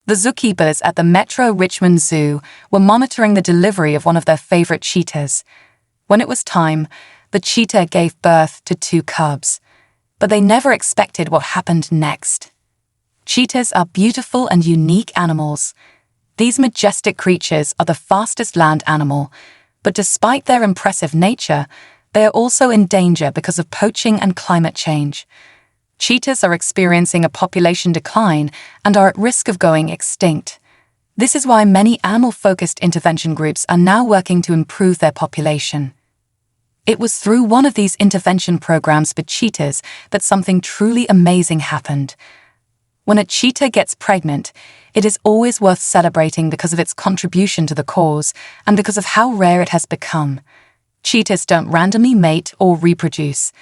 The zookeepers at the Metro Richmond Zoo were monitoring the delivery of one of their favorite cheetahs. When it was time, the cheetah gave birth to 2 cubs. But they never expected what happened next. Cheetahs are beautiful and unique animals. These majestic creatures are the fastest land animal, but despite their impressive nature, they are also in danger because of poaching and climate change. Cheetahs are experiencing a population decline and are at risk of going extinct. This is why many animal-focused intervention groups are now working to improve their population. It was through one of these intervention programs for cheetahs that something truly amazing happened. When a cheetah gets pregnant, it is always worth celebrating because of its contribution to the cause and because of how rare it has become. Cheetahs don't randomly mate or reproduce.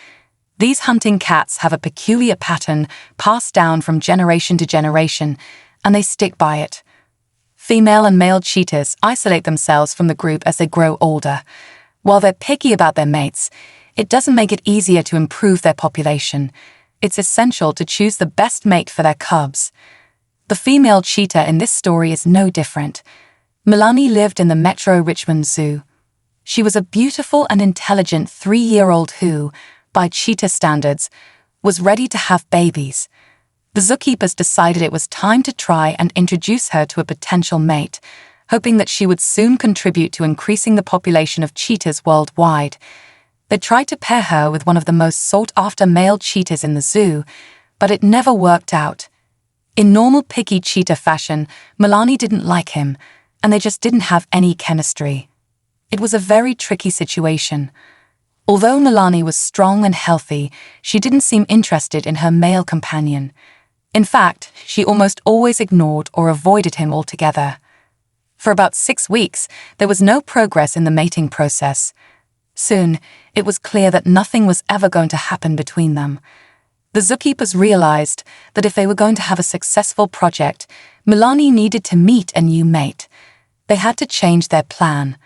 These hunting cats have a peculiar pattern passed down from generation to generation, and they stick by it. Female and male cheetahs isolate themselves from the group as they grow older. While they're picky about their mates, it doesn't make it easier to improve their population. It's essential to choose the best mate for their cubs. The female cheetah in this story is no different. Milani lived in the Metro Richmond Zoo. She was a beautiful and intelligent 3-year-old who, by cheetah standards, was ready to have babies. The zookeepers decided it was time to try and introduce her to a potential mate, hoping that she would soon contribute to increasing the population of cheetahs worldwide. They tried to pair her with one of the most sought-after male cheetahs in the zoo, but it never worked out. In normal picky cheetah fashion, Milani didn't like him, and they just didn't have any chemistry. It was a very tricky situation. Although Milani was strong and healthy, she didn't seem interested in her male companion. In fact, she almost always ignored or avoided him altogether. For about 6 weeks, there was no progress in the mating process. Soon, it was clear that nothing was ever going to happen between them. The zookeepers realized that if they were going to have a successful project, Milani needed to meet a new mate. They had to change their plan.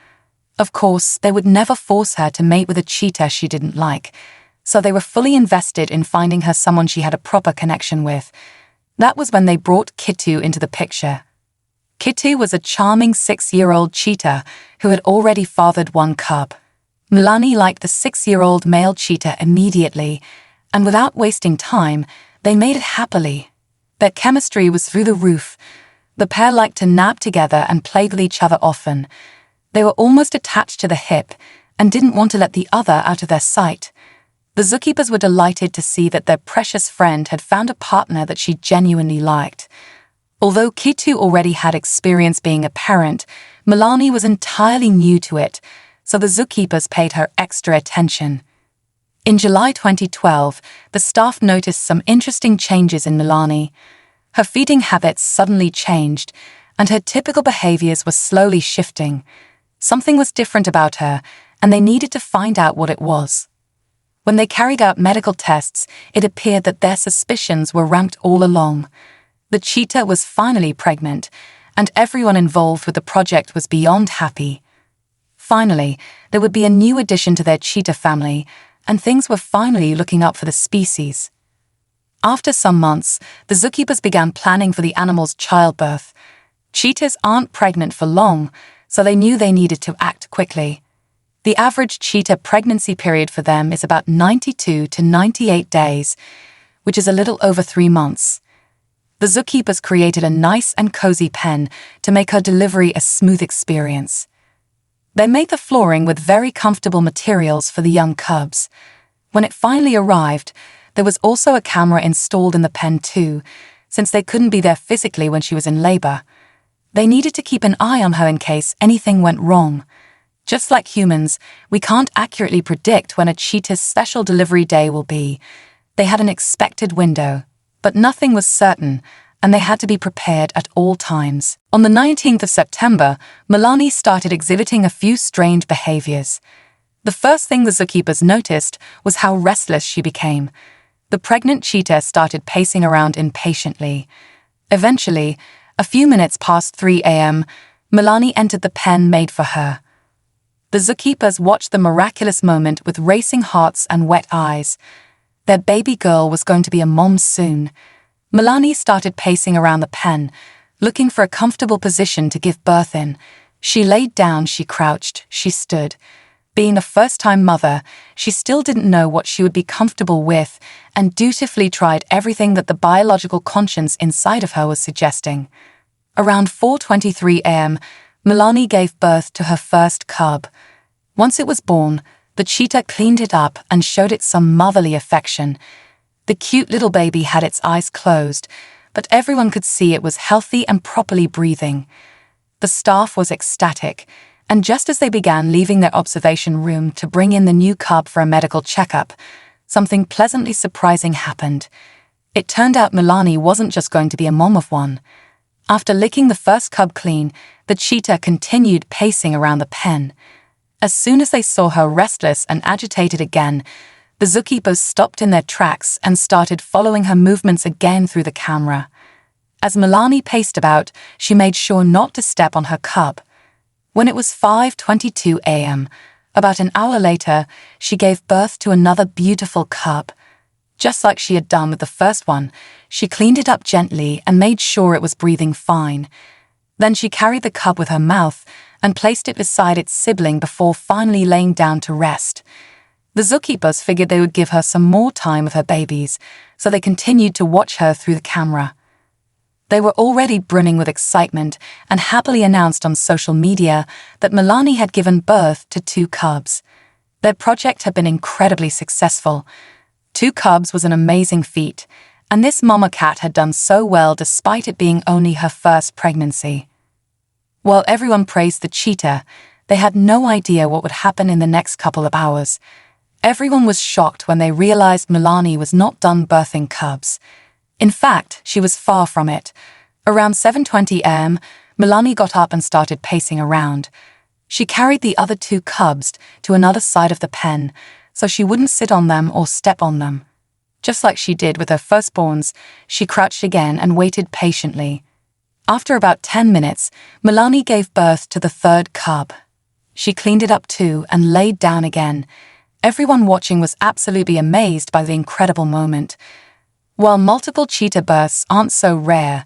Of course, they would never force her to mate with a cheetah she didn't like, so they were fully invested in finding her someone she had a proper connection with. That was when they brought Kitu into the picture. Kitu was a charming 6-year-old cheetah who had already fathered 1 cub. Milani liked the 6-year-old male cheetah immediately, and without wasting time, they made it happily. Their chemistry was through the roof. The pair liked to nap together and played with each other often. They were almost attached to the hip and didn't want to let the other out of their sight. The zookeepers were delighted to see that their precious friend had found a partner that she genuinely liked. Although Kitu already had experience being a parent, Milani was entirely new to it, so the zookeepers paid her extra attention. In July 2012, the staff noticed some interesting changes in Milani. Her feeding habits suddenly changed, and her typical behaviors were slowly shifting. Something was different about her, and they needed to find out what it was. When they carried out medical tests, it appeared that their suspicions were ramped all along. The cheetah was finally pregnant, and everyone involved with the project was beyond happy. Finally, there would be a new addition to their cheetah family, and things were finally looking up for the species. After some months, the zookeepers began planning for the animal's childbirth. Cheetahs aren't pregnant for long, so they knew they needed to act quickly. The average cheetah pregnancy period for them is about 92 to 98 days, which is a little over 3 months. The zookeepers created a nice and cozy pen to make her delivery a smooth experience. They made the flooring with very comfortable materials for the young cubs. When it finally arrived, there was also a camera installed in the pen too, since they couldn't be there physically when she was in labor. They needed to keep an eye on her in case anything went wrong. Just like humans, we can't accurately predict when a cheetah's special delivery day will be. They had an expected window, but nothing was certain, and they had to be prepared at all times. On the 19th of September, Milani started exhibiting a few strange behaviors. The first thing the zookeepers noticed was how restless she became. The pregnant cheetah started pacing around impatiently. Eventually, a few minutes past 3 a.m., Milani entered the pen made for her. The zookeepers watched the miraculous moment with racing hearts and wet eyes. Their baby girl was going to be a mom soon. Milani started pacing around the pen, Looking for a comfortable position to give birth in, she laid down, she crouched, she stood. Being a first-time mother, she still didn't know what she would be comfortable with and dutifully tried everything that the biological conscience inside of her was suggesting. Around 4:23 a.m., Milani gave birth to her first cub. Once it was born, the cheetah cleaned it up and showed it some motherly affection. The cute little baby had its eyes closed, but everyone could see it was healthy and properly breathing. The staff was ecstatic, and just as they began leaving their observation room to bring in the new cub for a medical checkup, something pleasantly surprising happened. It turned out Milani wasn't just going to be a mom of one. After licking the first cub clean, the cheetah continued pacing around the pen. As soon as they saw her restless and agitated again, the zookeepers stopped in their tracks and started following her movements again through the camera. As Milani paced about, she made sure not to step on her cub. When it was 5:22 a.m., about an hour later, she gave birth to another beautiful cub. Just like she had done with the first one, she cleaned it up gently and made sure it was breathing fine. Then she carried the cub with her mouth and placed it beside its sibling before finally laying down to rest. The zookeepers figured they would give her some more time with her babies, so they continued to watch her through the camera. They were already brimming with excitement and happily announced on social media that Milani had given birth to 2 cubs. Their project had been incredibly successful. 2 cubs was an amazing feat, and this mama cat had done so well despite it being only her first pregnancy. While everyone praised the cheetah, they had no idea what would happen in the next couple of hours. Everyone was shocked when they realized Milani was not done birthing cubs. In fact, she was far from it. Around 7:20 a.m., Milani got up and started pacing around. She carried the other 2 cubs to another side of the pen, so she wouldn't sit on them or step on them. Just like she did with her firstborns, she crouched again and waited patiently. After about 10 minutes, Milani gave birth to the 3rd cub. She cleaned it up too and laid down again. Everyone watching was absolutely amazed by the incredible moment. While multiple cheetah births aren't so rare,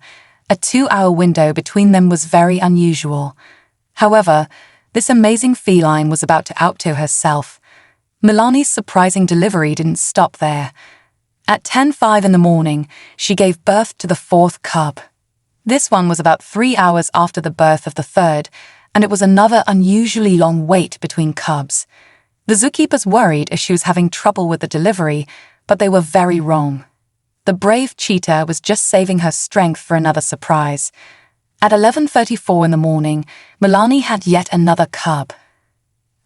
a 2-hour window between them was very unusual. However, this amazing feline was about to outdo herself. Milani's surprising delivery didn't stop there. At 10:05 in the morning, she gave birth to the 4th cub. This one was about 3 hours after the birth of the 3rd, and it was another unusually long wait between cubs. The zookeepers worried as she was having trouble with the delivery, but they were very wrong. The brave cheetah was just saving her strength for another surprise. At 11:34 in the morning, Milani had yet another cub.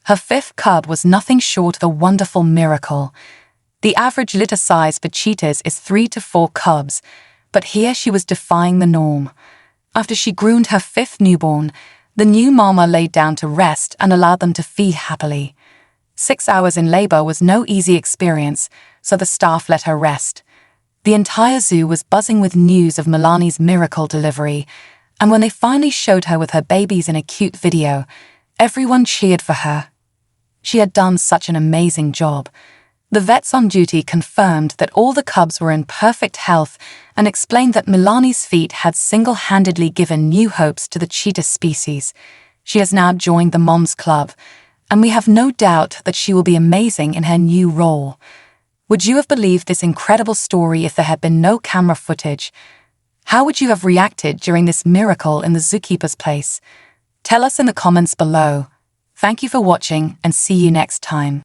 Her 5th cub was nothing short of a wonderful miracle. The average litter size for cheetahs is 3 to 4 cubs, but here she was defying the norm. After she groomed her 5th newborn, the new mama laid down to rest and allowed them to feed happily. 6 hours in labor was no easy experience, so the staff let her rest. The entire zoo was buzzing with news of Milani's miracle delivery, and when they finally showed her with her babies in a cute video, everyone cheered for her. She had done such an amazing job. The vets on duty confirmed that all the cubs were in perfect health and explained that Milani's feat had single-handedly given new hopes to the cheetah species. She has now joined the Moms Club, and we have no doubt that she will be amazing in her new role. Would you have believed this incredible story if there had been no camera footage? How would you have reacted during this miracle in the zookeeper's place? Tell us in the comments below. Thank you for watching and see you next time.